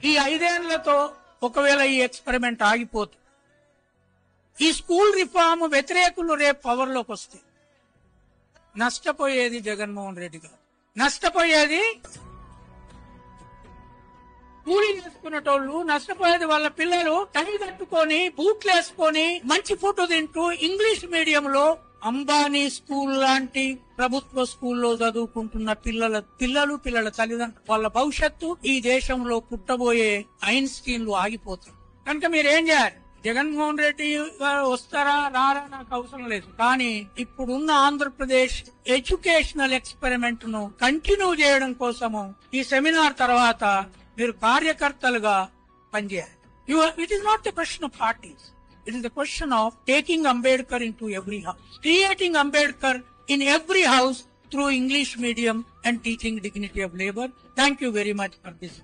ఈ 5 ఏళ్లతో ఒకవేళ ఈ ఎక్స్పెరిమెంట్ ఆగిపోతుంది, ఈ స్కూల్ రిఫార్మ్ వ్యతిరేకులు రేపు పవర్ లోకి వస్తే నష్టపోయేది జగన్మోహన్ రెడ్డి గారు, నష్టపోయేది కూలీ చేసుకునేటోళ్ళు, నష్టపోయేది వాళ్ళ పిల్లలు టై కట్టుకొని బూట్లు వేసుకొని మంచి ఫుడ్ తింటూ ఇంగ్లీష్ మీడియంలో అంబానీ స్కూల్ లాంటి ప్రభుత్వ స్కూల్లో చదువుకుంటున్న పిల్లల తల్లిదండ్రులు వాళ్ళ భవిష్యత్తు ఈ దేశంలో పుట్టబోయే ఐన్స్టీన్లు ఆగిపోతారు. కనుక మీరేం చేయాలి? జగన్మోహన్ రెడ్డి గారు వస్తారా రారా నాకు అవసరం లేదు, కానీ ఇప్పుడున్న ఆంధ్రప్రదేశ్ ఎడ్యుకేషనల్ ఎక్స్పెరిమెంట్ ను కంటిన్యూ చేయడం కోసము ఈ సెమినార్ తర్వాత మీరు కార్యకర్తలుగా పనిచేయాలి. It is not the question of parties. It is the question of taking Ambedkar into every house, creating Ambedkar in every house through English medium and teaching dignity of labor. Thank you very much for this.